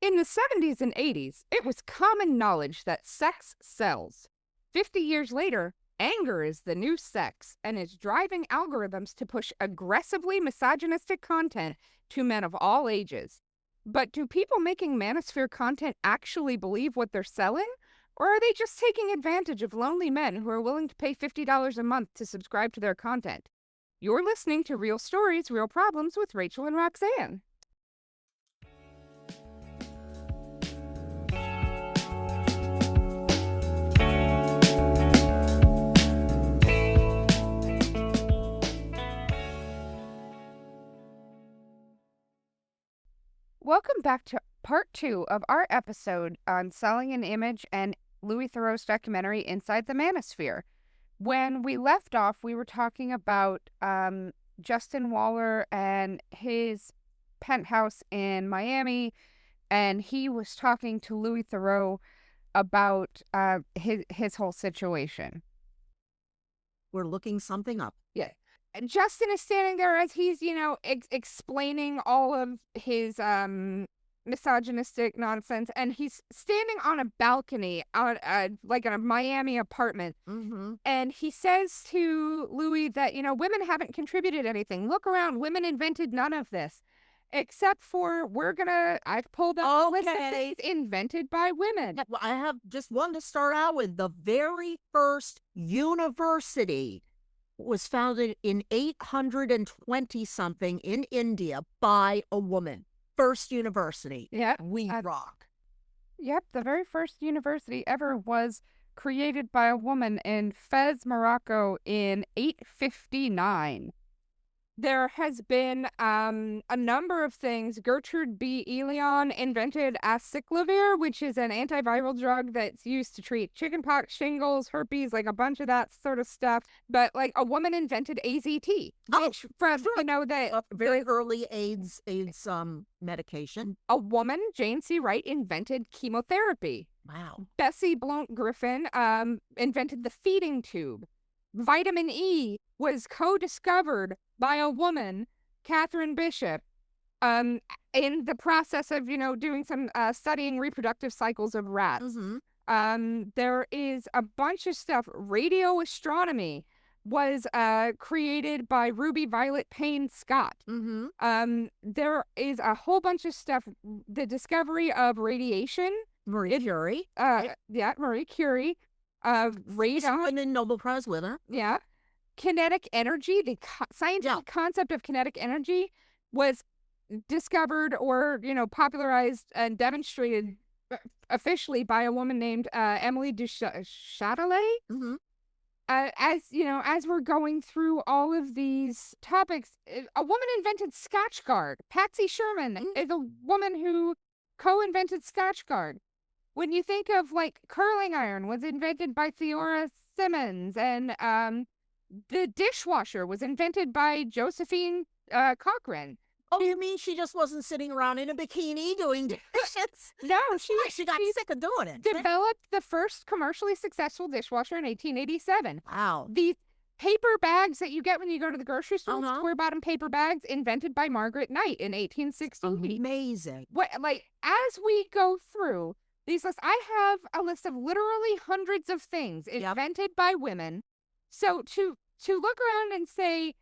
In the 70s and 80s, it was common knowledge that sex sells. 50 years later, anger is the new sex and is driving algorithms to push aggressively misogynistic content to men of all ages. But do people making manosphere content actually believe what they're selling? Or are they just taking advantage of lonely men who are willing to pay $50 a month to subscribe to their content? You're listening to Real Stories, Real Problems with Rachel and Roxanne. Welcome back to part 2 of our episode on selling an image and Louis Theroux's documentary, Inside the Manosphere. When we left off, we were talking about Justin Waller and his penthouse in Miami, and he was talking to Louis Theroux about his whole situation. We're looking something up. Yeah. Justin is standing there as he's, explaining all of his misogynistic nonsense, and he's standing on a balcony out like in a Miami apartment. Mm-hmm. And he says to Louis that, women haven't contributed anything. Look around. Women invented none of this. Except for I've pulled up a list of things invented by women. Well, I have just one to start out with. The very first university was founded in 820-something in India by a woman. First university. Yeah. We rock. Yep, the very first university ever was created by a woman in Fez, Morocco in 859. There has been a number of things. Gertrude B. Elion invented acyclovir, which is an antiviral drug that's used to treat chickenpox, shingles, herpes, like a bunch of that sort of stuff. But like a woman invented AZT, which from that very early AIDS medication. A woman, Jane C. Wright, invented chemotherapy. Wow. Bessie Blount Griffin invented the feeding tube. Vitamin E was co-discovered by a woman, Catherine Bishop, in the process of, doing some studying reproductive cycles of rats. Mm-hmm. There is a bunch of stuff. Radio astronomy was created by Ruby Violet Payne Scott. Mm-hmm. There is a whole bunch of stuff. The discovery of radiation. Marie Curie. Yeah, Marie Curie. Radon. And then Nobel Prize winner. Yeah. Kinetic energy, the scientific concept of kinetic energy was discovered or, popularized and demonstrated officially by a woman named Emily du Châtelet. Mm-hmm. As we're going through all of these topics, a woman invented Scotchgard. Patsy Sherman is a woman who co-invented Scotchgard. When you think of, curling iron was invented by Theodora Simmons, and the dishwasher was invented by Josephine Cochran. Oh, you mean she just wasn't sitting around in a bikini doing dishes? No, she got sick of doing it. Developed the first commercially successful dishwasher in 1887. Wow. The paper bags that you get when you go to the grocery store, square bottom paper bags, invented by Margaret Knight in 1860. Amazing. As we go through these lists, I have a list of literally hundreds of things invented by women. So to look around and say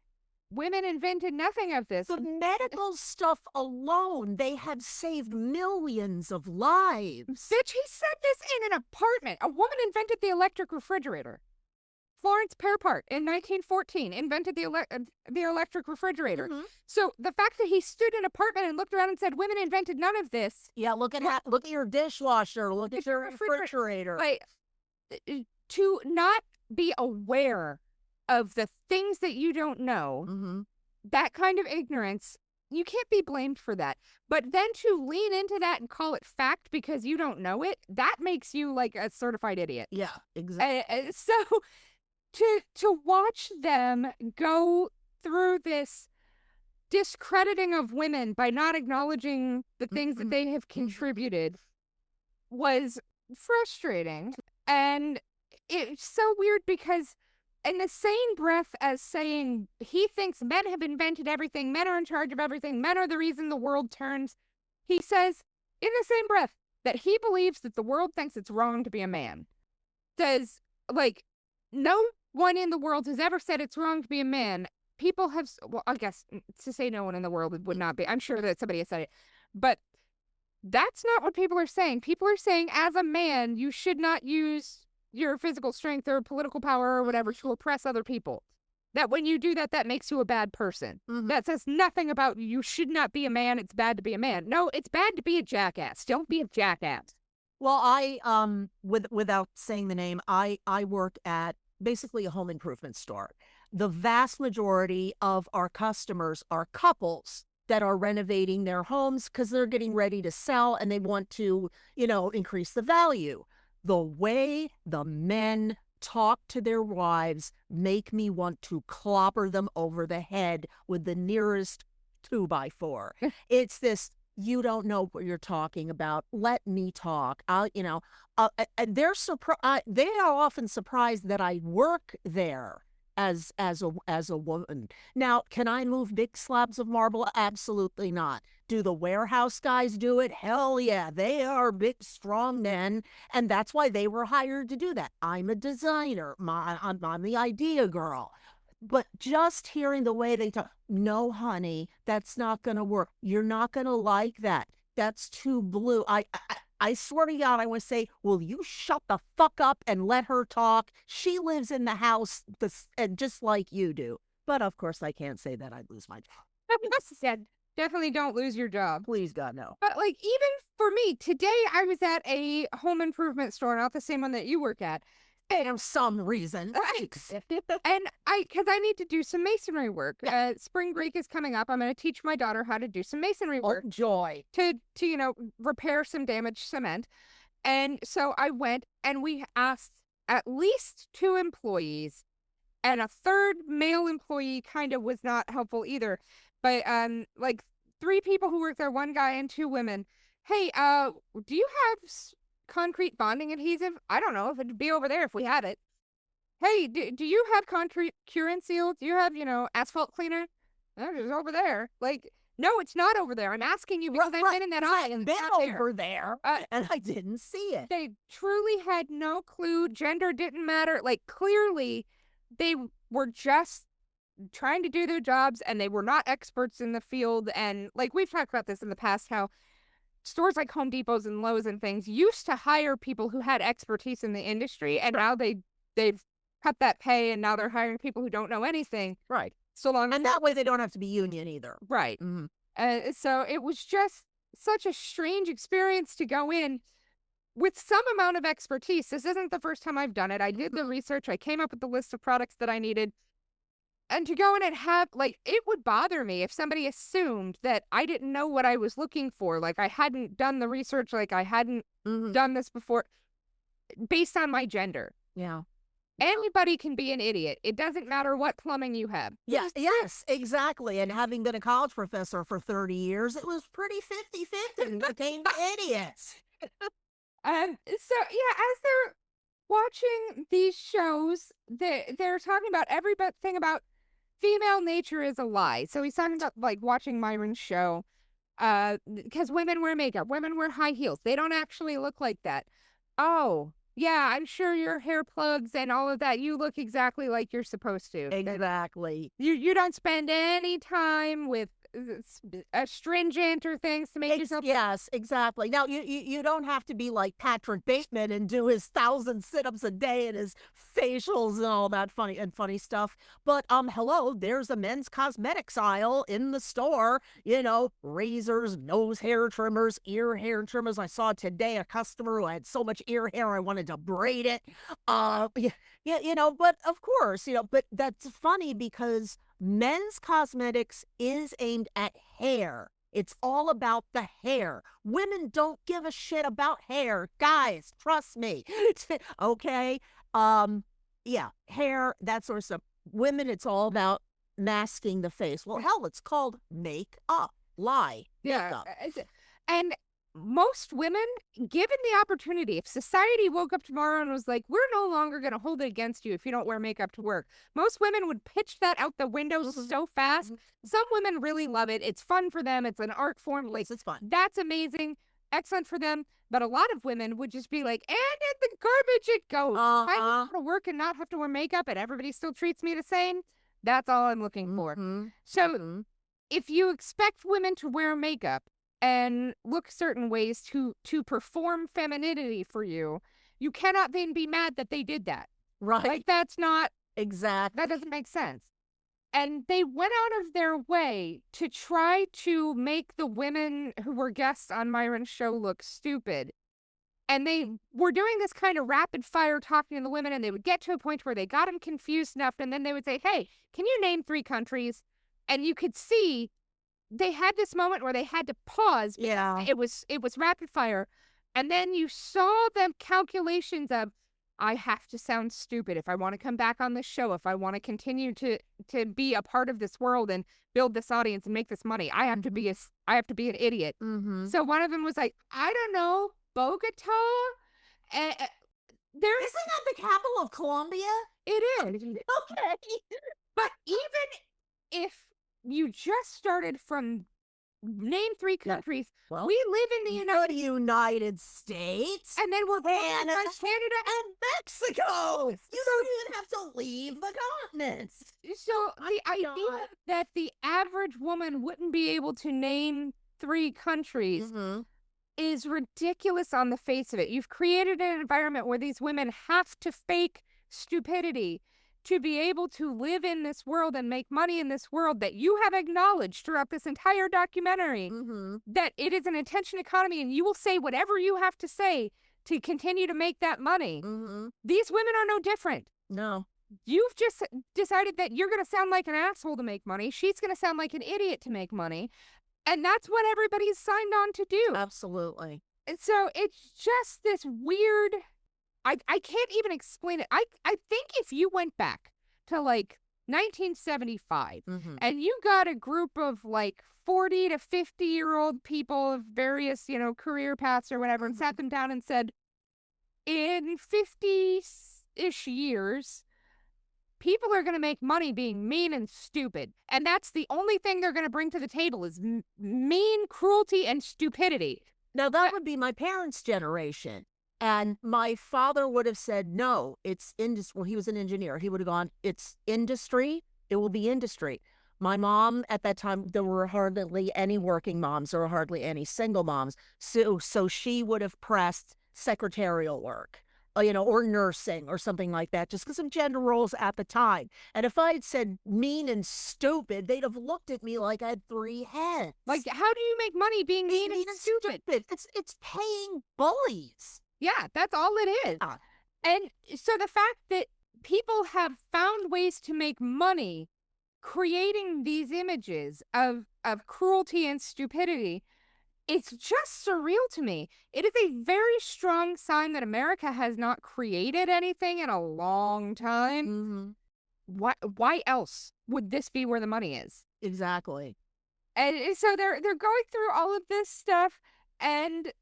women invented nothing of this. The medical stuff alone, they have saved millions of lives. Bitch, he said this in an apartment. A woman invented the electric refrigerator. Florence Perpart in 1914 invented the electric refrigerator. Mm-hmm. So the fact that he stood in an apartment and looked around and said women invented none of this. Yeah, look at your dishwasher, look at your refrigerator. To not be aware of the things that you don't know, that kind of ignorance, you can't be blamed for that. But then to lean into that and call it fact because you don't know it, that makes you like a certified idiot. Yeah, exactly. So to watch them go through this discrediting of women by not acknowledging the things that they have contributed was frustrating. And it's so weird because in the same breath as saying he thinks men have invented everything, men are in charge of everything, men are the reason the world turns, he says in the same breath that he believes that the world thinks it's wrong to be a man. Says, like, no one in the world has ever said it's wrong to be a man. People have, well, I guess to say no one in the world would not be. I'm sure that somebody has said it. But that's not what people are saying. People are saying, as a man, you should not use your physical strength or political power or whatever to oppress other people. That when you do that, that makes you a bad person. That says nothing about you should not be a man. It's bad to be a man. No, it's bad to be a jackass. Don't be a jackass. Well, without saying the name, I work at basically a home improvement store. The vast majority of our customers are couples that are renovating their homes because they're getting ready to sell and they want to, increase the value. The way the men talk to their wives make me want to clobber them over the head with the nearest 2x4. It's this, you don't know what you're talking about. Let me talk. They're they are often surprised that I work there as a woman. Now, can I move big slabs of marble? Absolutely not. Do the warehouse guys do it? Hell yeah, they are big, strong men, and that's why they were hired to do that. I'm a designer. I'm the idea girl. But just hearing the way they talk, no, honey, that's not going to work. You're not going to like that. That's too blue. I swear to God, I want to say, will you shut the fuck up and let her talk? She lives in the house just like you do. But of course, I can't say that. I'd lose my job. Said, definitely don't lose your job. Please, God, no. But like, even for me, today I was at a home improvement store, not the same one that you work at. And some reason. Right. And because I need to do some masonry work. Spring break is coming up. I'm going to teach my daughter how to do some masonry work. Oh, joy. To repair some damaged cement. And so I went and we asked at least 2 employees, and a third male employee kind of was not helpful either. But like 3 people who work there, 1 guy and 2 women. Hey, do you have concrete bonding adhesive? I don't know if it'd be over there if we had it. Hey, do you have concrete cure and seal? Do you have, asphalt cleaner? It's over there. Like, no, it's not over there. I'm asking you because I've been in that aisle and been over there and I didn't see it. They truly had no clue. Gender didn't matter. Like, clearly, they were just trying to do their jobs and they were not experts in the field. And like, we've talked about this in the past, how stores like Home Depots and Lowe's and things used to hire people who had expertise in the industry, and now they've cut that pay, and now they're hiring people who don't know anything. Right. So long, and that way they don't have to be union either. Right. So it was just such a strange experience to go in with some amount of expertise. This isn't the first time I've done it. I did the research. I came up with the list of products that I needed. And to go in and have, like, it would bother me if somebody assumed that I didn't know what I was looking for. Like, I hadn't done the research, like, I hadn't done this before, based on my gender. Yeah. Anybody can be an idiot. It doesn't matter what plumbing you have. Yes, exactly. And having been a college professor for 30 years, it was pretty 50-50 when it came to idiots. So, yeah, as they're watching these shows, they're talking about everything about female nature is a lie. So he's talking about, like, watching Myron's show, because women wear makeup, women wear high heels. They don't actually look like that. Oh, yeah, I'm sure your hair plugs and all of that, you look exactly like you're supposed to. Exactly. You don't spend any time with astringent or things to make yourself. Yes, exactly. Now, you don't have to be like Patrick Bateman and do his 1,000 sit-ups a day and his facials and all that funny stuff. But hello, there's a men's cosmetics aisle in the store. Razors, nose hair trimmers, ear hair trimmers. I saw today a customer who had so much ear hair I wanted to braid it. But of course, but that's funny because men's cosmetics is aimed at hair. It's all about the hair. Women don't give a shit about hair. Guys, trust me. Okay? Hair, that sort of stuff. Women, it's all about masking the face. Well, hell, it's called make-up. Makeup. And most women, given the opportunity, if society woke up tomorrow and was like, we're no longer going to hold it against you if you don't wear makeup to work, most women would pitch that out the window so fast. Some women really love it. It's fun for them. It's an art form. Like, it's fun. That's amazing. excellent for them. But a lot of women would just be like, and in the garbage it goes. I go to work and not have to wear makeup and everybody still treats me the same. That's all I'm looking for. So if you expect women to wear makeup and look certain ways to perform femininity for you, you cannot then be mad that they did that. Right. Like, that's not, Exactly. that doesn't make sense. And they went out of their way to try to make the women who were guests on Myron's show look stupid. And they were doing this kind of rapid fire talking to the women, and they would get to a point where they got them confused enough, and then they would say, hey, can you name 3 countries? And you could see they had this moment where they had to pause. Yeah. It was rapid fire. And then you saw them calculations of, I have to sound stupid if I want to come back on this show, if I want to continue to be a part of this world and build this audience and make this money. I have to be an idiot. So one of them was like, I don't know, Bogota? Isn't that the capital of Colombia? It is. Okay. But even if you just started from name 3 countries, Well, we live in the United States. And then we're Canada and Mexico. You don't even have to leave the continents. So the idea that the average woman wouldn't be able to name 3 countries is ridiculous on the face of it. You've created an environment where these women have to fake stupidity to be able to live in this world and make money in this world that you have acknowledged throughout this entire documentary that it is an attention economy and you will say whatever you have to say to continue to make that money. These women are no different. No. You've just decided that you're going to sound like an asshole to make money. She's going to sound like an idiot to make money. And that's what everybody's signed on to do. Absolutely. And so it's just this weird... I can't even explain it. I think if you went back to like 1975 and you got a group of like 40 to 50-year-old people of various, career paths or whatever and sat them down and said, in 50-ish years, people are going to make money being mean and stupid. And that's the only thing they're going to bring to the table is mean, cruelty, and stupidity. Now, that would be my parents' generation. And my father would have said, no, it's industry. Well, he was an engineer. He would have gone, it's industry. It will be industry. My mom at that time, there were hardly any working moms. There were hardly any single moms. So she would have pressed secretarial work, or nursing or something like that, just because of gender roles at the time. And if I had said mean and stupid, they'd have looked at me like I had 3 heads. Like, how do you make money being mean and stupid? It's paying bullies. Yeah, that's all it is. And so the fact that people have found ways to make money creating these images of cruelty and stupidity, it's just surreal to me. It is a very strong sign that America has not created anything in a long time. Why else would this be where the money is? Exactly. And so they're going through all of this stuff, and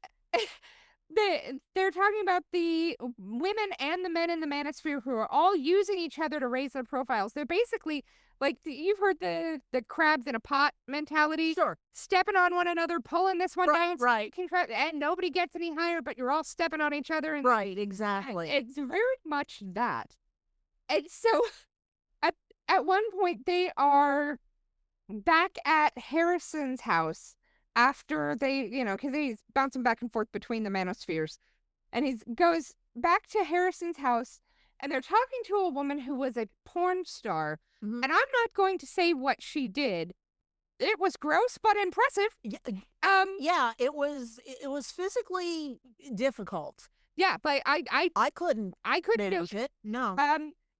they're talking about the women and the men in the manosphere who are all using each other to raise their profiles. They're basically like, you've heard the crabs in a pot mentality. Sure. Stepping on one another, pulling this one down. Right. And nobody gets any higher, but you're all stepping on each other. And right, exactly. It's very much that. And so at one point they are back at Harrison's house after they, because he's bouncing back and forth between the manospheres. And he goes back to Harrison's house, and they're talking to a woman who was a porn star. And I'm not going to say what she did. It was gross, but impressive. Yeah, it was physically difficult. Yeah, but I couldn't do it. No.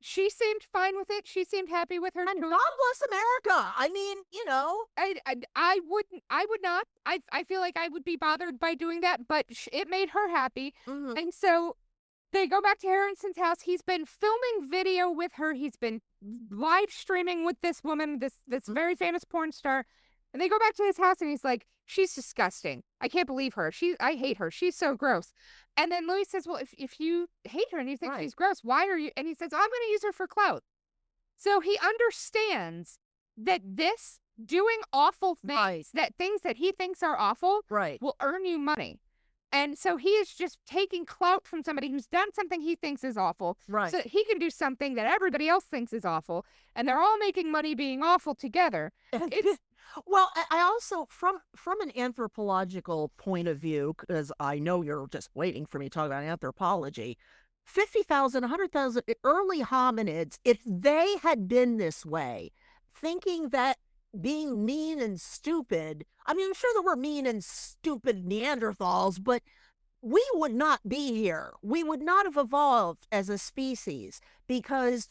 She seemed fine with it. She seemed happy with her. And God bless America. I mean, I would not. I feel like I would be bothered by doing that, but it made her happy. And so they go back to Harrison's house. He's been filming video with her. He's been live streaming with this woman, this very famous porn star. And they go back to his house, and he's like, she's disgusting. I can't believe her. I hate her. She's so gross. And then Louis says, well, if you hate her and you think she's gross, why are you? And he says, I'm going to use her for clout. So he understands that this doing awful things, that things that he thinks are awful, will earn you money. And so he is just taking clout from somebody who's done something he thinks is awful, Right. so that he can do something that everybody else thinks is awful, and they're all making money being awful together. It's Well, I also from an anthropological point of view, because I know you're just waiting for me to talk about anthropology. 50,000, 100,000 early hominids, if they had been this way, thinking that being mean and stupid, I mean, I'm sure there were mean and stupid Neanderthals, but we would not be here. We would not have evolved as a species because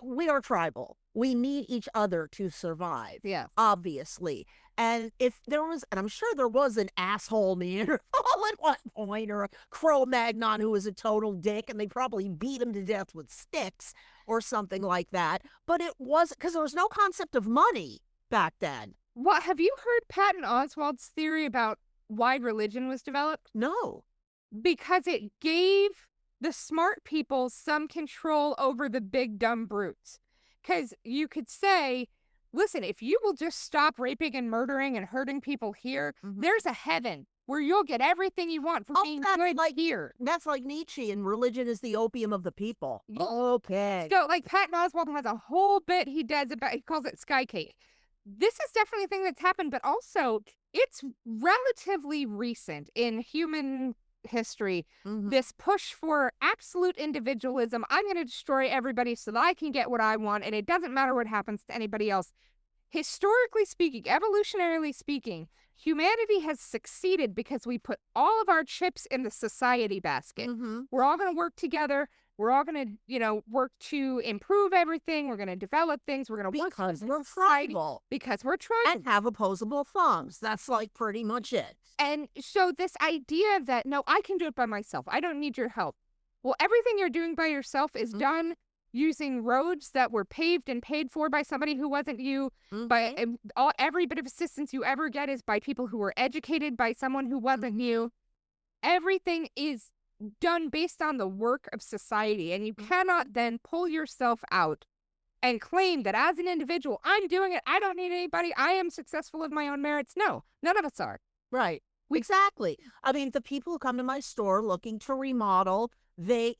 we are tribal. We need each other to survive, yeah. obviously. And if there was, and I'm sure there was an asshole Neanderthal at one point, or a Cro Magnon who was a total dick, and they probably beat him to death with sticks or something like that. But it was because there was no concept of money back then. What have you heard Patton Oswalt's theory about why religion was developed? No. Because it gave the smart people some control over the big dumb brutes. Because you could say, listen, if you will just stop raping and murdering and hurting people here, Mhm. there's a heaven where you'll get everything you want for Oh, being that's good like here. that's like Nietzsche, and religion is the opium of the people. Yeah. Okay. So, like, Patton Oswalt has a whole bit he does about, he calls it sky cake. This is definitely a thing that's happened, but also it's relatively recent in human history. Mhm. This push for absolute individualism. I'm going to destroy everybody so that I can get what I want, and it doesn't matter what happens to anybody else. Historically speaking, evolutionarily speaking, humanity has succeeded because we put all of our chips in the society basket. Mhm. We're all going to work together. We're all going to, work to improve everything. We're going to develop things. We're going to work Because as a we're society tribal because we're tribal. and have opposable thumbs. That's like pretty much it. And so this idea that, no, I can do it by myself. I don't need your help. Well, everything you're doing by yourself is Mhm. done using roads that were paved and paid for by somebody who wasn't you. By Mhm. every bit of assistance you ever get is by people who were educated by someone who wasn't you. Everything is done based on the work of society, and you cannot then pull yourself out and claim that as an individual, I'm doing it. I don't need anybody. I am successful of my own merits. No, none of us are. Right. We Exactly. I mean, the people who come to my store looking to remodel, they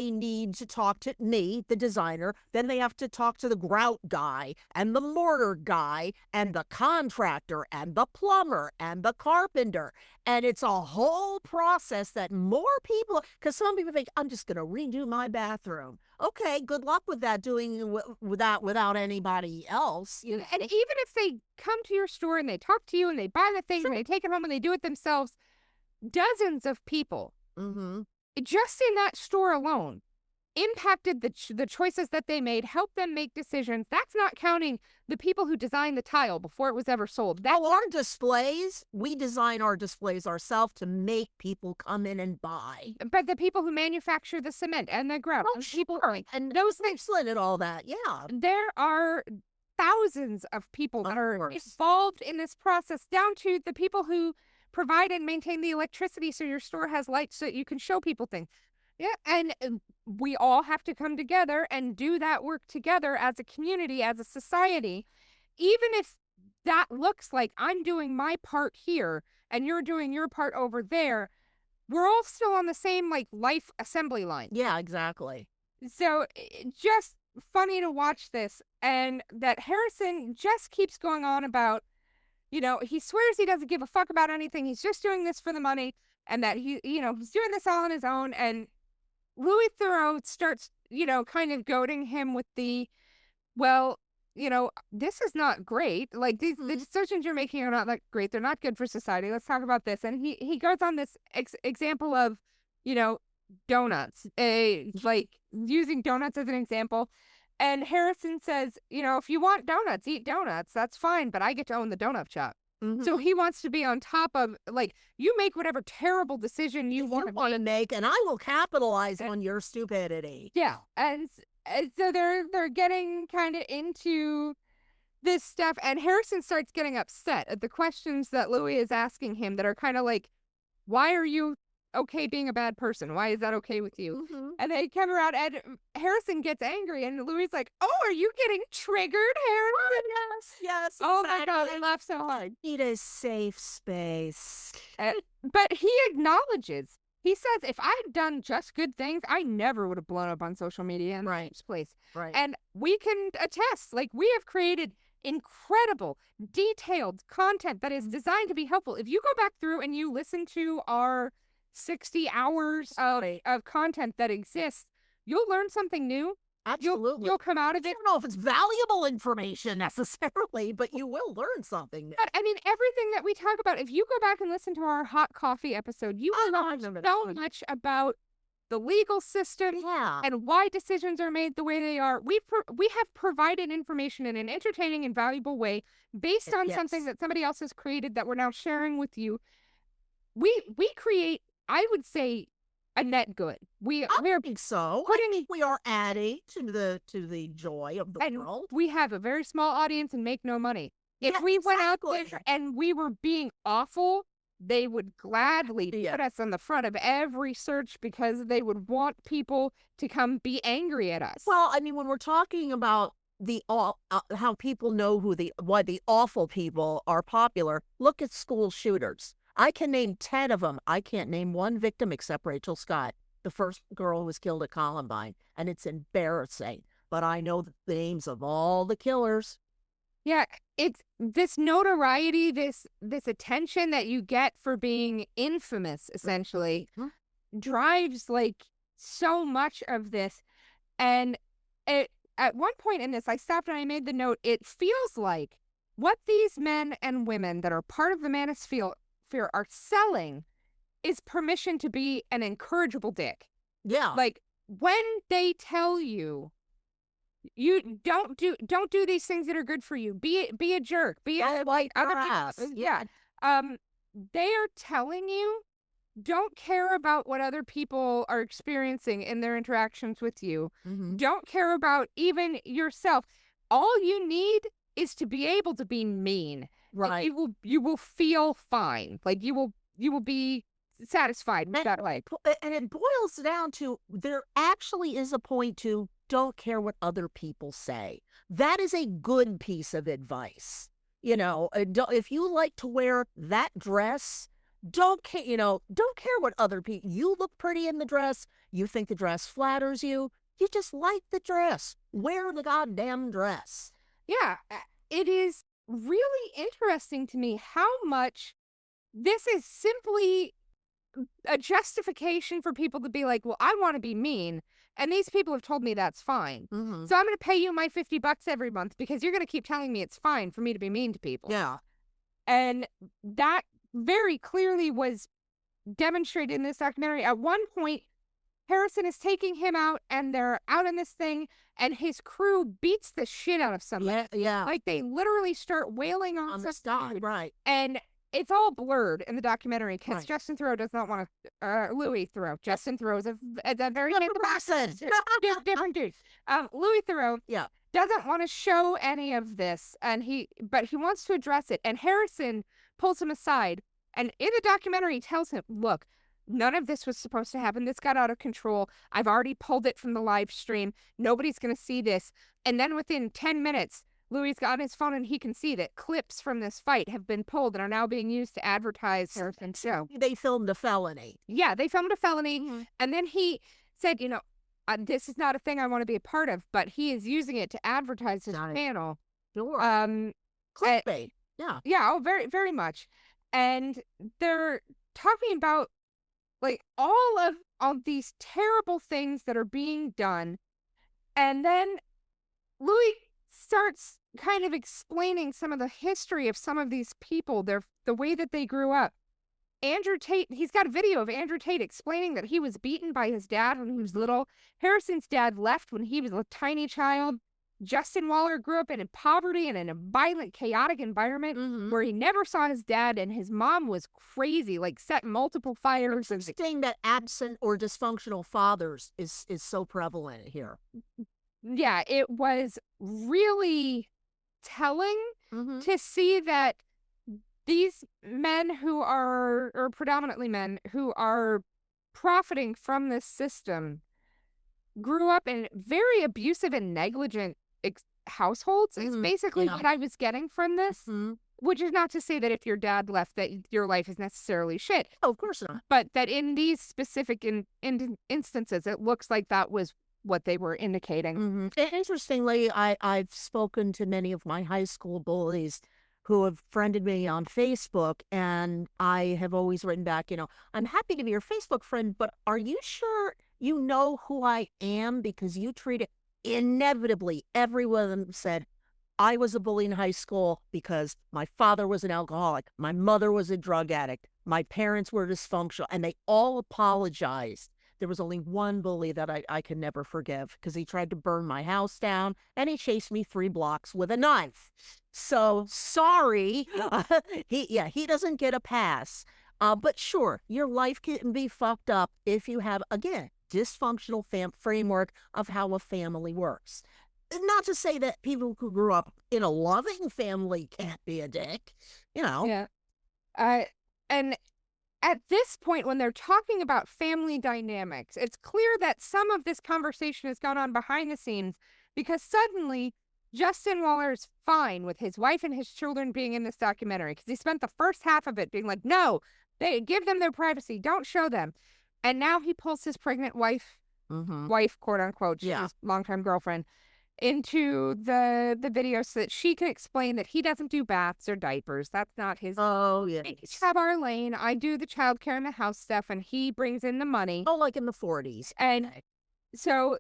need to talk to me, the designer. Then they have to talk to the grout guy and the mortar guy and the contractor and the plumber and the carpenter. And it's a whole process that more people, because some people think, I'm just going to redo my bathroom. Okay, good luck with that, doing without anybody else. And even if they come to your store and they talk to you and they buy the thing and they take it home and they do it themselves, dozens of people Mm-hmm. just in that store alone impacted the choices that they made, helped them make decisions. That's not counting the people who designed the tile before it was ever sold. That Oh, our displays, we design our displays ourselves to make people come in and buy. but the people who manufacture the cement and the grout, Oh, and people sure. And those things, excellent and all that. Yeah. there are thousands of people that Of are course. involved in this process, down to the people who provide and maintain the electricity so your store has lights so that you can show people things. Yeah, and we all have to come together and do that work together as a community, as a society, even if that looks like I'm doing my part here and you're doing your part over there. We're all still on the same life assembly line. Yeah, exactly. So just funny to watch this, and that Harrison just keeps going on about, he swears he doesn't give a fuck about anything. He's just doing this for the money, and that he's doing this all on his own. And Louis Theroux starts, kind of goading him with the, well, this is not great. Like the decisions you're making are not that great. They're not good for society. Let's talk about this. And he goes on this example of, you know, donuts, like using donuts as an example. And Harrison says, if you want donuts, eat donuts. That's fine. But I get to own the donut shop. Mhm. So he wants to be on top of, you make whatever terrible decision you want to make, and I will capitalize on your stupidity. Yeah. And so they're getting kind of into this stuff, and Harrison starts getting upset at the questions that Louis is asking him that are kind of like, why are you okay being a bad person? Why is that okay with you? Mm-hmm. And they come around, and Harrison gets angry, and Louis like, "Oh, are you getting triggered, Harrison?" Yes, yes. Oh my God, I laughed so hard. Need a safe space. But he acknowledges. He says, if I had done just good things, I never would have blown up on social media in the first place. Right. And we can attest, like, we have created incredible, detailed content that is designed to be helpful. If you go back through and you listen to our 60 hours of content that exists, you'll learn something new. Absolutely. You'll come out of I it. don't know if it's valuable information necessarily, but you will learn something new. But I mean, everything that we talk about, if you go back and listen to our hot coffee episode, you will learn so much about the legal system and why decisions are made the way they are. We have provided information in an entertaining and valuable way based on something that somebody else has created that we're now sharing with you. We create, I would say, a net good. I think so. I think we are adding to the joy of the world. We have a very small audience and make no money. If we went out there and we were being awful, they would gladly put us on the front of every search because they would want people to come be angry at us. Well, I mean, when we're talking about how people know why the awful people are popular, look at school shooters. I can name 10 of them. I can't name one victim except Rachel Scott, the first girl who was killed at Columbine, and it's embarrassing. But I know the names of all the killers. Yeah, it's this notoriety, this attention that you get for being infamous, essentially, drives like so much of this. And at one point in this, I stopped and I made the note, it feels like what these men and women that are part of the Manosphere are selling is permission to be an incorrigible dick. Yeah. Like, when they tell you, you don't do these things that are good for you. Be a jerk. Be a like other ass. people. Yeah. They are telling you, don't care about what other people are experiencing in their interactions with you. Don't care about even yourself. All you need is to be able to be mean. Right. You will feel fine. Like you will be satisfied with that life. And it boils down to there actually is a point to don't care what other people say. That is a good piece of advice. You know, if you like to wear that dress, don't care, don't care what other people, you look pretty in the dress. You think the dress flatters you. You just like the dress. Wear the goddamn dress. Yeah, it is really interesting to me how much this is simply a justification for people to be like, well, I want to be mean. And these people have told me that's fine. So I'm going to pay you my $50 every month because you're going to keep telling me it's fine for me to be mean to people. Yeah. And that very clearly was demonstrated in this documentary. At one point, Harrison is taking him out and they're out in this thing and his crew beats the shit out of somebody. Yeah. Like they literally start wailing on the sky. Right. And it's all blurred in the documentary because Justin Theroux does not want to. Louis Theroux. Justin Theroux is a very different dude. Louis Theroux doesn't want to show any of this, but he wants to address it. And Harrison pulls him aside, and in the documentary, tells him, "Look, none of this was supposed to happen. This got out of control. I've already pulled it from the live stream. Nobody's going to see this." And then within 10 minutes. Louis got on his phone and he can see that clips from this fight have been pulled and are now being used to advertise Harrison's show. They filmed a felony. Yeah, they filmed a felony. And then he said, this is not a thing I want to be a part of, but he is using it to advertise his channel. Sure. Clickbait. Yeah. Yeah, very, very much. And they're talking about like all of these terrible things that are being done. And then Louis starts kind of explaining some of the history of some of these people, the way that they grew up. Andrew Tate, he's got a video of Andrew Tate explaining that he was beaten by his dad when he was little. Harrison's dad left when he was a tiny child. Justin Waller grew up in poverty and in a violent, chaotic environment where he never saw his dad, and his mom was crazy, like set multiple fires. Saying that absent or dysfunctional fathers is so prevalent here. Yeah, it was really telling to see that these men who are, or predominantly men, who are profiting from this system grew up in very abusive and negligent households. Is basically Yeah. what I was getting from this. Mhm. Which is not to say that if your dad left that your life is necessarily shit, Oh, of course not. but that in these specific instances, it looks like that was what they were indicating. Interestingly, I've spoken to many of my high school bullies who have friended me on Facebook, and I have always written back, I'm happy to be your Facebook friend, but are you sure you know who I am? Because you treat it inevitably. Every one of them said, I was a bully in high school because my father was an alcoholic. My mother was a drug addict. My parents were dysfunctional, and they all apologized. There was only one bully that I can never forgive because he tried to burn my house down and he chased me 3 blocks with a knife. So sorry. He doesn't get a pass. But sure, your life can be fucked up if you have, again, dysfunctional framework of how a family works. Not to say that people who grew up in a loving family can't be a dick. Yeah. And at this point, when they're talking about family dynamics, it's clear that some of this conversation has gone on behind the scenes because suddenly Justin Waller's fine with his wife and his children being in this documentary because he spent the first half of it being like, no, they give them their privacy, don't show them. And now he pulls his pregnant wife, quote unquote, Yeah. his longtime girlfriend, into the video so that she can explain that he doesn't do baths or diapers. That's not his. Oh, yeah. We each have our lane. I do the childcare and the house stuff, and he brings in the money. Oh, like in the 40s. And so,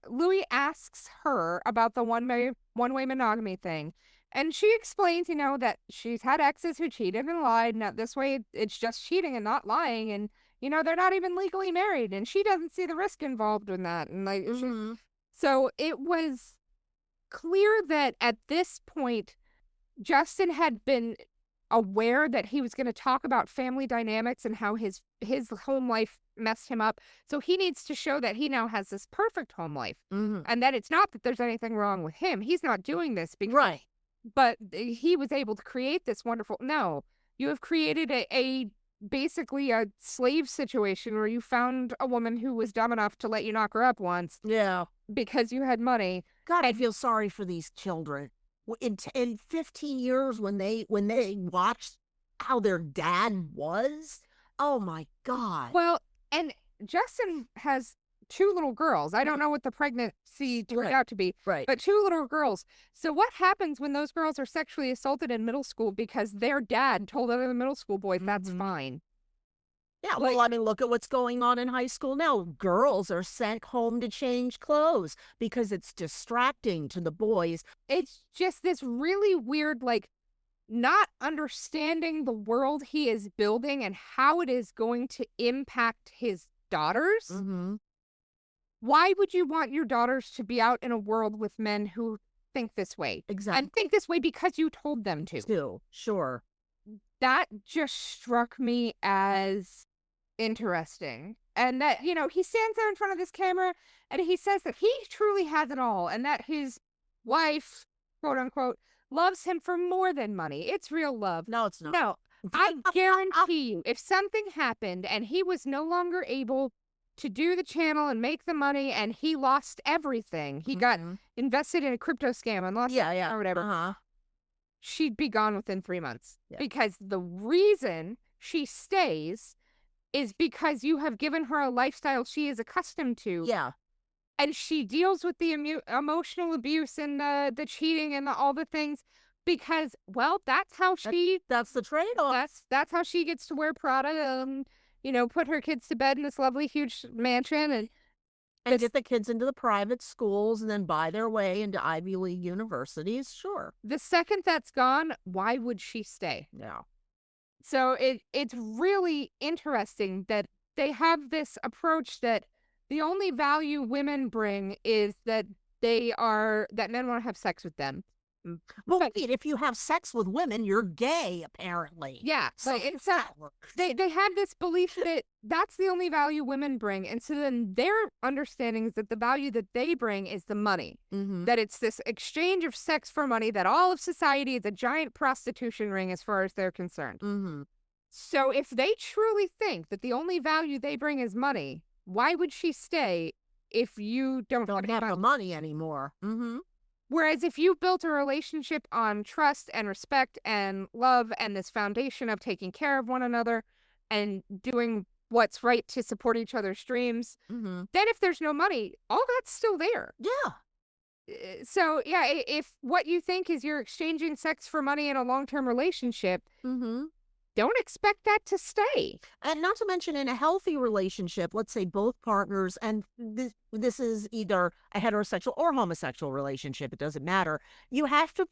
Louis asks her about the one-way monogamy thing. And she explains, that she's had exes who cheated and lied. And that this way, it's just cheating and not lying. And, they're not even legally married. And she doesn't see the risk involved in that. And, so it was clear that at this point, Justin had been aware that he was going to talk about family dynamics and how his home life messed him up. So he needs to show that he now has this perfect home life and that it's not that there's anything wrong with him. He's not doing this because, right. But he was able to create this wonderful. No, you have created basically a slave situation where you found a woman who was dumb enough to let you knock her up once. Yeah. Because you had money. God, I feel sorry for these children. In 15 years, when they watched how their dad was, oh my God. Well, and Justin has 2 little girls. I don't know what the pregnancy turned out to be, but 2 little girls. So what happens when those girls are sexually assaulted in middle school because their dad told other middle school boys that's fine? Yeah, well, I mean, look at what's going on in high school now. Girls are sent home to change clothes because it's distracting to the boys. It's just this really weird, not understanding the world he is building and how it is going to impact his daughters. Why would you want your daughters to be out in a world with men who think this way? Exactly. And think this way because you told them to. Sure. That just struck me as interesting. And that, he stands there in front of this camera and he says that he truly has it all and that his wife, quote unquote, loves him for more than money. It's real love. No, it's not. No, I guarantee you, if something happened and he was no longer able to do the channel and make the money and he lost everything, he got invested in a crypto scam and lost or whatever, she'd be gone within 3 months. Because the reason she stays is because you have given her a lifestyle she is accustomed to. Yeah. And she deals with the emotional abuse and the cheating and all the things because, well, that's how that's the trade-off. That's how she gets to wear Prada and, put her kids to bed in this lovely, huge mansion and get the kids into the private schools and then buy their way into Ivy League universities. Sure. The second that's gone, why would she stay? Yeah. So it's really interesting that they have this approach that the only value women bring is that men want to have sex with them. Well, if you have sex with women, you're gay, apparently. Yeah. So it's not, they have this belief that that's the only value women bring. And so then their understanding is that the value that they bring is the money. That it's this exchange of sex for money, that all of society is a giant prostitution ring as far as they're concerned. So if they truly think that the only value they bring is money, why would she stay if you don't Don't have the money anymore. Mm-hmm. Whereas if you built a relationship on trust and respect and love and this foundation of taking care of one another and doing what's right to support each other's dreams, Mm-hmm. then if there's no money, all that's still there. Yeah. So, yeah, if what you think is you're exchanging sex for money in a long-term relationship, Mm-hmm. don't expect that to stay. And not to mention in a healthy relationship, let's say both partners, and this is either a heterosexual or homosexual relationship, it doesn't matter. You have to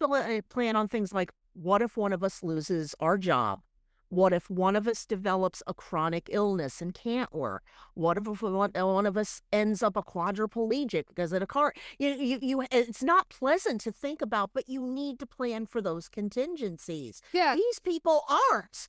plan on things like, what if one of us loses our job? What if one of us develops a chronic illness and can't work? What if one of us ends up a quadriplegic because of a car? It's not pleasant to think about, but you need to plan for those contingencies. Yeah. These people aren't.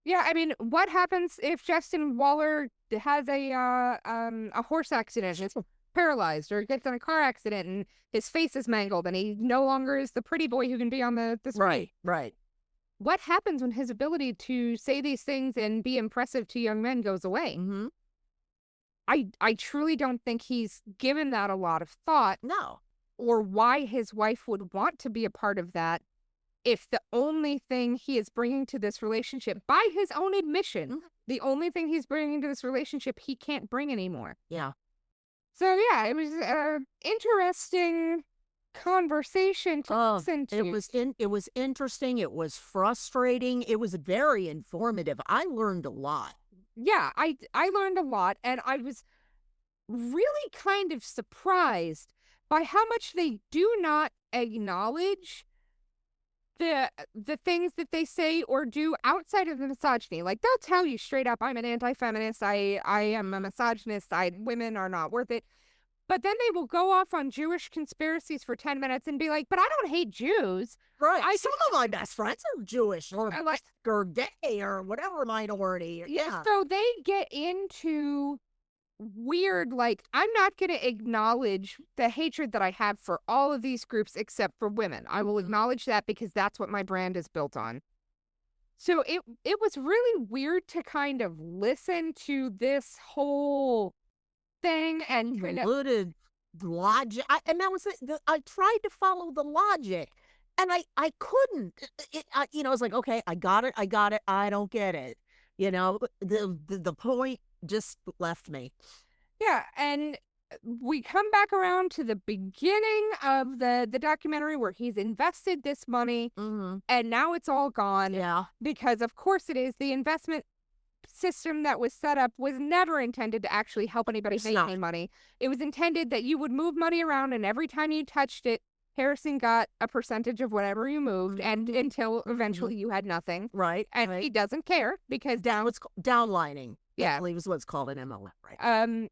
Yeah, I mean, what happens if Justin Waller has a horse accident and is paralyzed, or gets in a car accident and his face is mangled and he no longer is the pretty boy who can be on the screen? Right. What happens when his ability to say these things and be impressive to young men goes away? Mm-hmm. I truly don't think he's given that a lot of thought, No. or why his wife would want to be a part of that if the only thing he is bringing to this relationship, by his own admission, Mhm. the only thing he's bringing to this relationship he can't bring anymore. Yeah. So yeah, it was an interesting conversation to Oh, listen to. it was interesting. It was frustrating. It was very informative. I learned a lot. Yeah, I learned a lot, and I was really kind of surprised by how much they do not acknowledge the things that they say or do outside of the misogyny. Like, they'll tell you straight up, I'm an anti-feminist, I am a misogynist, women are not worth it. But then they will go off on Jewish conspiracies for 10 minutes and be like, but I don't hate Jews. Right. I Some of my best friends are Jewish or like, gay or whatever minority. Yeah. so they get into weird, like, I'm not going to acknowledge the hatred that I have for all of these groups except for women. I will acknowledge that because that's what my brand is built on. So it was really weird to kind of listen to this whole thing and Convoluted logic. And that was it. I tried to follow the logic and I couldn't. I was like, okay, I got it. I don't get it. The point just left me. Yeah, and we come back around to the beginning of the documentary where he's invested this money, Mm-hmm. and now it's all gone. Yeah. Because of course it is. The investment system that was set up was never intended to actually help anybody make any money. It was intended that you would move money around, and every time you touched it, Harrison got a percentage of whatever you moved, and until eventually you had nothing. Right. And he doesn't care because It's downlining. Yeah. I believe is what it's called in MLM, right?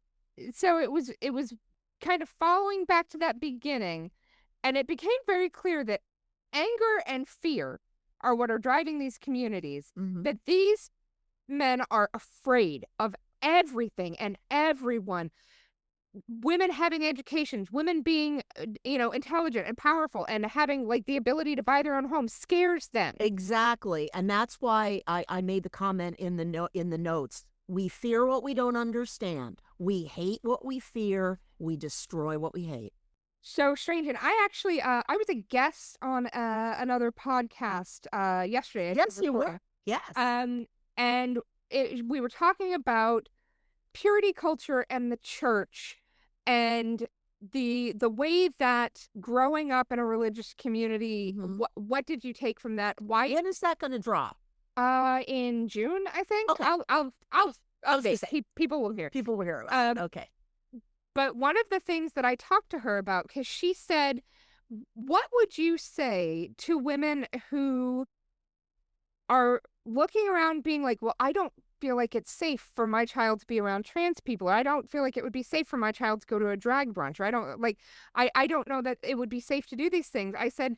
So it was kind of following back to that beginning, and it became very clear that anger and fear are what are driving these communities, Mm-hmm. that these men are afraid of everything and everyone. Women having educations, women being, intelligent and powerful and having like the ability to buy their own home scares them. Exactly. And that's why I made the comment in the notes. We fear what we don't understand. We hate what we fear. We destroy what we hate. So strange. And I actually, I was a guest on another podcast yesterday. Yes, you were. Yes. And we were talking about purity culture and the church, and the way that growing up in a religious community, Mhm. what did you take from that? Why? When is that going to drop? In June, I think. Okay. I'll say. people will hear. People will hear. Okay. But one of the things that I talked to her about, because she said, what would you say to women who are looking around being like, well, I don't feel like it's safe for my child to be around trans people, or I don't feel like it would be safe for my child to go to a drag brunch, or I don't know that it would be safe to do these things. I said,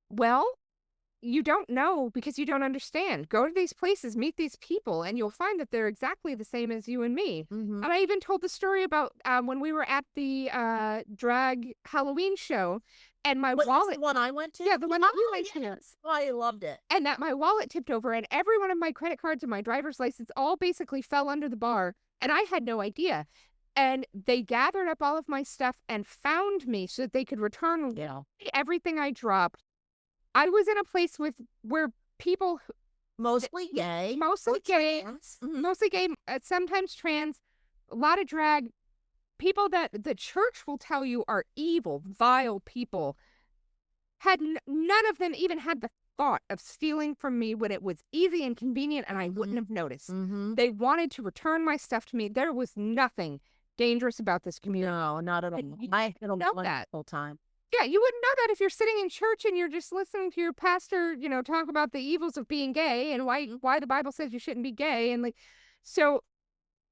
well, you don't know because you don't understand. Go to these places, meet these people, and you'll find that they're exactly the same as you and me. Mm-hmm. And I even told the story about when we were at the drag Halloween show, and my What, wallet, the one I went to? yeah, the one that you went to, Yes. I loved it. and that my wallet tipped over, and every one of my credit cards and my driver's license all basically fell under the bar, and I had no idea. And they gathered up all of my stuff and found me so that they could return Yeah. everything I dropped. I was in a place where people, Mostly gay. mostly gay, trans. mostly gay, sometimes trans, a lot of drag, people that the church will tell you are evil, vile people, had none of them even had the thought of stealing from me when it was easy and convenient and I wouldn't have noticed. Mm-hmm. They wanted to return my stuff to me. There was nothing dangerous about this community. No, not at all. And you I don't know know that. the whole time. Yeah, you wouldn't know that if you're sitting in church and you're just listening to your pastor, talk about the evils of being gay and why the Bible says you shouldn't be gay, and like, so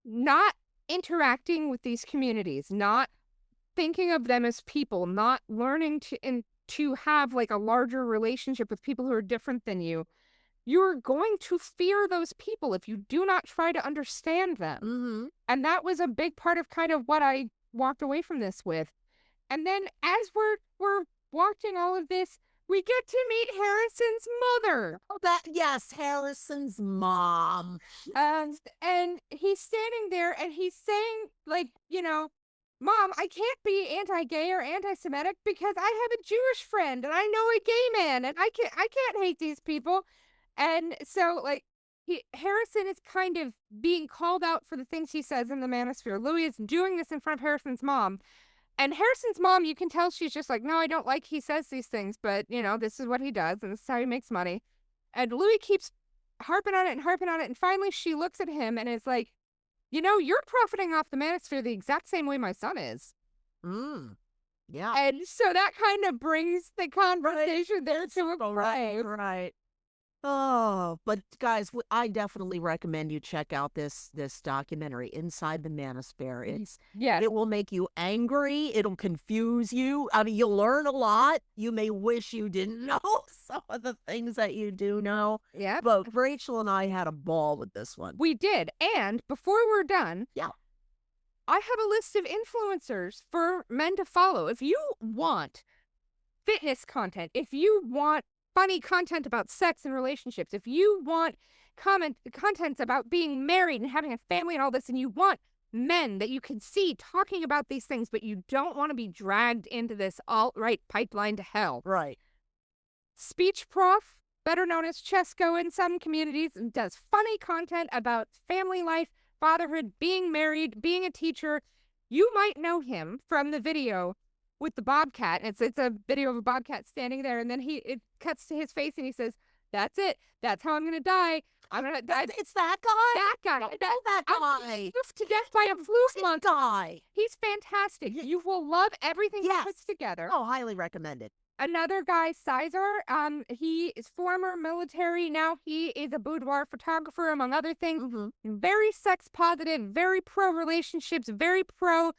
not interacting with these communities, not thinking of them as people, not learning to have like a larger relationship with people who are different than you, you're going to fear those people if you do not try to understand them. Mm-hmm. And that was a big part of kind of what I walked away from this with. And then as we're watching all of this, we get to meet Harrison's mother. Oh, yes, Harrison's mom. And he's standing there and he's saying, like, Mom, I can't be anti-gay or anti-Semitic because I have a Jewish friend and I know a gay man and I can't hate these people. And so, like, Harrison is kind of being called out for the things he says in the Manosphere. Louis is doing this in front of Harrison's mom. And Harrison's mom, you can tell she's just like, no, I don't like he says these things, but, this is what he does, and this is how he makes money. And Louis keeps harping on it, and finally she looks at him and is like, you're profiting off the Manosphere the exact same way my son is. Yeah. And so that kind of brings the conversation there to a close. Right. Oh, but guys, I definitely recommend you check out this documentary, Inside the Manosphere. It will make you angry. It'll confuse you. I mean, you'll learn a lot. You may wish you didn't know some of the things that you do know. Yeah. But Rachel and I had a ball with this one. We did. And before we're done, I have a list of influencers for men to follow. If you want fitness content, if you want funny content about sex and relationships, if you want contents about being married and having a family and all this, and you want men that you can see talking about these things, but you don't want to be dragged into this alt-right pipeline to hell. Right. Speech Prof, better known as Chesko in some communities, and does funny content about family life, fatherhood, being married, being a teacher. You might know him from the video with the bobcat. It's a video of a bobcat standing there, and then it cuts to his face and he says, "That's it. That's how I'm gonna die. I'm gonna die." It's that guy. That guy. That guy. Goofed to death by a flu monster. Guy. He's fantastic. You will love everything he puts together. Oh, highly recommended. Another guy, Sizar, he is former military. Now he is a boudoir photographer, among other things. Mm-hmm. Very sex positive, very pro relationships, very pro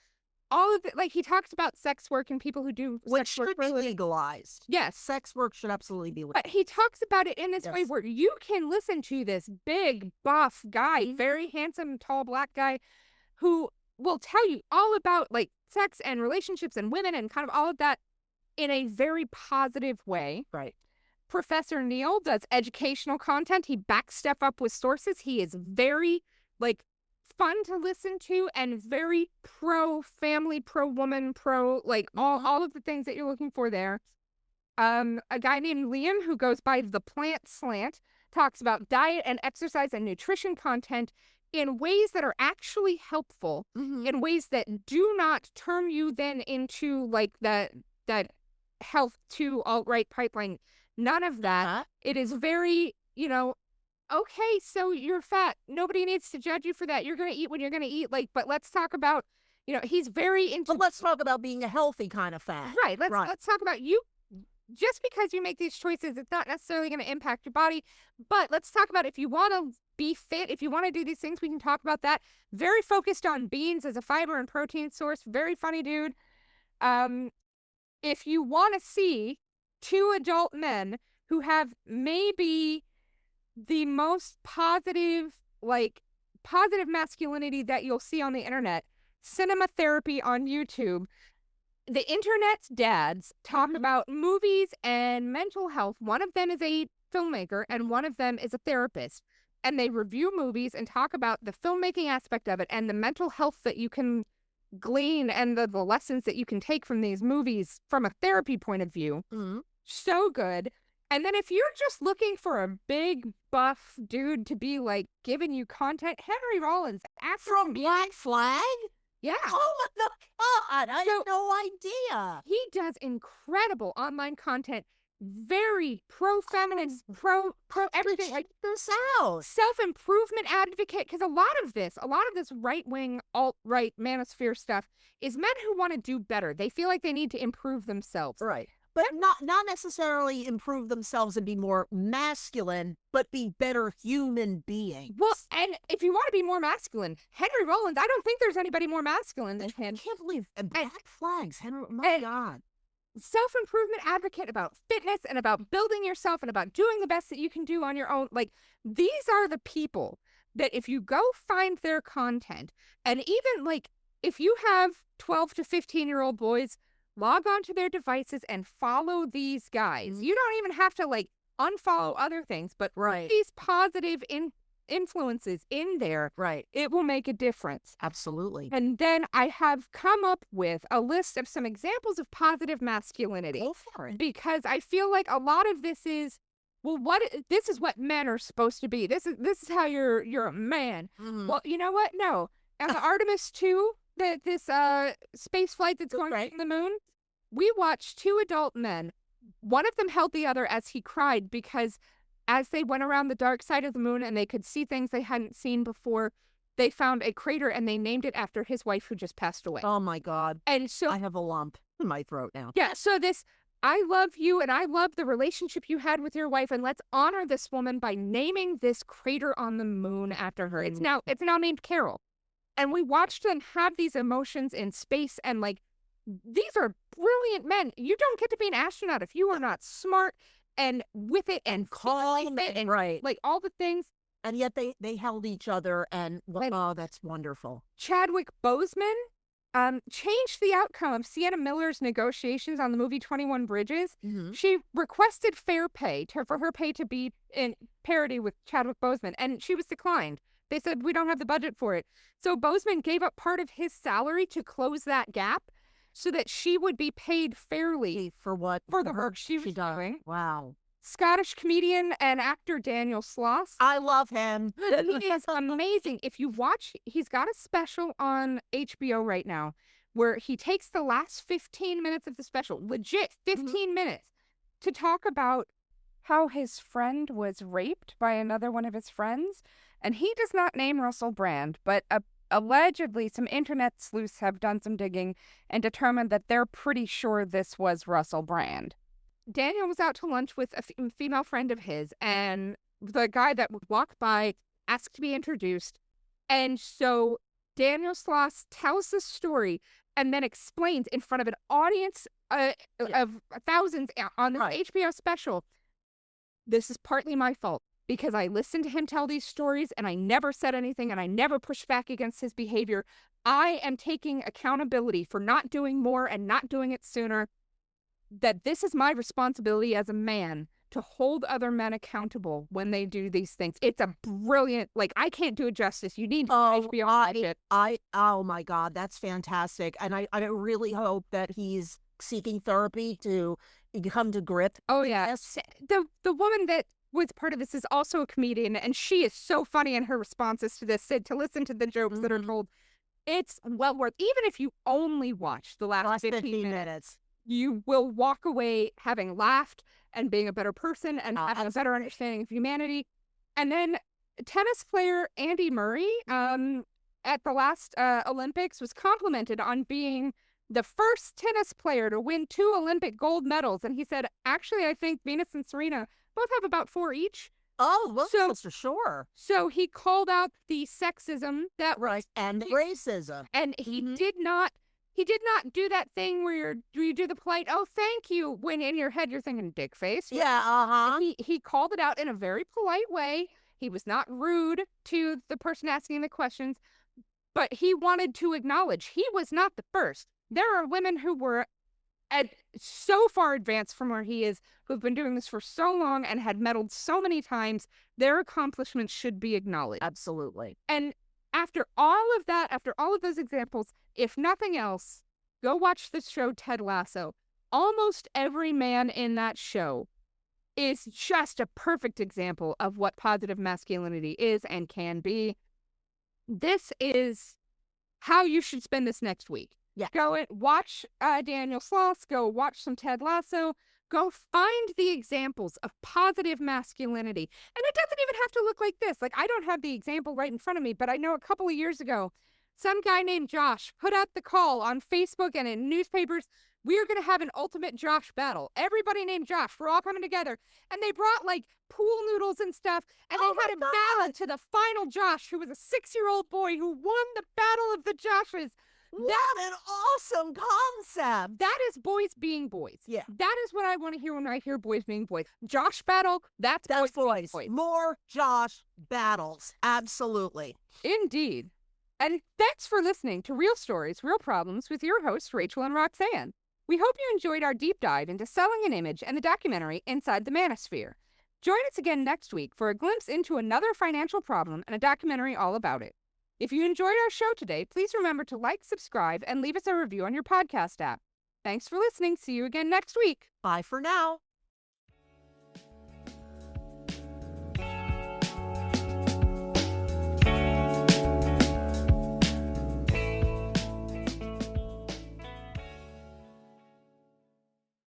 all of it. Like, he talks about sex work and people who do Which sex work. should be legalized. Yes. Sex work should absolutely be But he talks about it in this way Yes. where you can listen to this big, buff guy, very handsome, tall, black guy, who will tell you all about, like, sex and relationships and women and kind of all of that in a very positive way. Right. Professor Neil does educational content. He backs stuff up with sources. He is very, like, fun to listen to and very pro family, pro woman, pro, like, all of the things that you're looking for there. A guy named Liam, who goes by the Plant Slant, talks about diet and exercise and nutrition content in ways that are actually helpful, in ways that do not turn you then into, like, that health to alt-right pipeline. None of that. It is very, okay, so you're fat. Nobody needs to judge you for that. You're going to eat when you're going to eat. Like, but let's talk about, he's very into. But let's talk about being a healthy kind of fat. Right. Let's talk about you. Just because you make these choices, it's not necessarily going to impact your body. But let's talk about if you want to be fit, if you want to do these things, we can talk about that. Very focused on beans as a fiber and protein source. Very funny dude. If you want to see two adult men who have maybe the most positive masculinity that you'll see on the internet, Cinema Therapy on YouTube. the internet's dads talk about movies and mental health. One of them is a filmmaker and one of them is a therapist. And they review movies and talk about the filmmaking aspect of it and the mental health that you can glean and the lessons that you can take from these movies from a therapy point of view. Mhm. So good. And then if you're just looking for a big buff dude to be like giving you content, Henry Rollins From Black Flag? yeah. Oh my God, I So- had no idea. He does incredible online content, very pro-feminist, pro everything, like Check this out. self-improvement advocate. Because a lot of this right-wing, alt-right manosphere stuff is men who want to do better. They feel like they need to improve themselves. Right. But not necessarily improve themselves and be more masculine, but be better human beings. Well, and if you want to be more masculine, Henry Rollins, I don't think there's anybody more masculine than I him. can't believe Black Flags, Henry. My and- God. Self-improvement advocate about fitness and about building yourself and about doing the best that you can do on your own. Like, these are the people that if you go find their content, and even like if you have 12 to 15-year-old boys, log onto their devices and follow these guys. Mhm. You don't even have to like unfollow other things, but Right. these positive influences in there, Right. it will make a difference. Absolutely. And then I have come up with a list of some examples of positive masculinity Go for it. because I feel like a lot of this is, well, this is what men are supposed to be. This is how you're a man. Mhm. Well, you know what? No. On the Artemis 2, this space flight that's going Right. to the moon, we watched two adult men. One of them held the other as he cried because as they went around the dark side of the moon and they could see things they hadn't seen before, they found a crater and they named it after his wife who just passed away. Oh my God. And so, I have a lump in my throat now. yeah, so this, I love you and I love the relationship you had with your wife, and let's honor this woman by naming this crater on the moon after her. It's now named Carol. And we watched them have these emotions in space, and like, these are brilliant men. You don't get to be an astronaut if you are not smart and with it and Calm fit and right. like all the things. And yet they held each other and oh, that's wonderful. Chadwick Boseman changed the outcome of Sienna Miller's negotiations on the movie 21 Bridges. Mhm. She requested fair pay for her pay to be in parity with Chadwick Boseman, and she was declined. They said, we don't have the budget for it. So Boseman gave up part of his salary to close that gap so that she would be paid fairly For what? for the work she was does. doing. Wow. Scottish comedian and actor Daniel Sloss. I love him. He is amazing. If you watch, he's got a special on HBO right now where he takes the last 15 minutes of the special, legit 15 minutes, to talk about how his friend was raped by another one of his friends. And he does not name Russell Brand, but allegedly some internet sleuths have done some digging and determined that they're pretty sure this was Russell Brand. Daniel was out to lunch with a female friend of his, and the guy that would walk by asked to be introduced. And so Daniel Sloss tells the story and then explains in front of an audience of thousands on this HBO special, this is partly my fault because I listened to him tell these stories and I never said anything and I never pushed back against his behavior. I am taking accountability for not doing more and not doing it sooner. That this is my responsibility as a man to hold other men accountable when they do these things. It's a brilliant, like, I can't do it justice. You need HBO watch it. Oh my God, that's fantastic. And I really hope that he's seeking therapy to come to grips. Oh yeah. Yes. The woman that was part of this is also a comedian, and she is so funny in her responses to this. To listen to the jokes that are told, it's well worth, even if you only watch the last 15 minutes. You will walk away having laughed and being a better person and having a better understanding of humanity. And then tennis player Andy Murray at the last Olympics was complimented on being the first tennis player to win 2 Olympic gold medals. And he said, actually, I think Venus and Serena both have about 4 each. Oh, well, So- for sure. So he called out the sexism that Right. And the racism. and he did not do that thing where you do the polite, oh, thank you, when in your head you're thinking dick face. Yeah, uh-huh. He called it out in a very polite way. He was not rude to the person asking the questions, but he wanted to acknowledge he was not the first. There are women who were so far advanced from where he is, who've been doing this for so long and had medaled so many times. Their accomplishments should be acknowledged. Absolutely. And after all of that, after all of those examples, if nothing else, go watch the show Ted Lasso. Almost every man in that show is just a perfect example of what positive masculinity is and can be. This is how you should spend this next week. Yeah. Go and watch Daniel Sloss. Go watch some Ted Lasso. Go find the examples of positive masculinity. And it doesn't even have to look like this. Like, I don't have the example right in front of me, but I know a couple of years ago, some guy named Josh put out the call on Facebook and in newspapers, we're going to have an ultimate Josh battle. Everybody named Josh, we're all coming together. And they brought like pool noodles and stuff. And they had a battle to the final Josh, who was a 6-year-old boy who won the battle of the Joshes. What an awesome concept. That is boys being boys. Yeah. That is what I want to hear when I hear boys being boys. Josh battle, that's boys. More Josh battles. Absolutely. Indeed. And thanks for listening to Real Stories, Real Problems with your hosts, Rachel and Roxanne. We hope you enjoyed our deep dive into selling an image and the documentary Inside the Manosphere. Join us again next week for a glimpse into another financial problem and a documentary all about it. If you enjoyed our show today, please remember to like, subscribe, and leave us a review on your podcast app. Thanks for listening. See you again next week. Bye for now.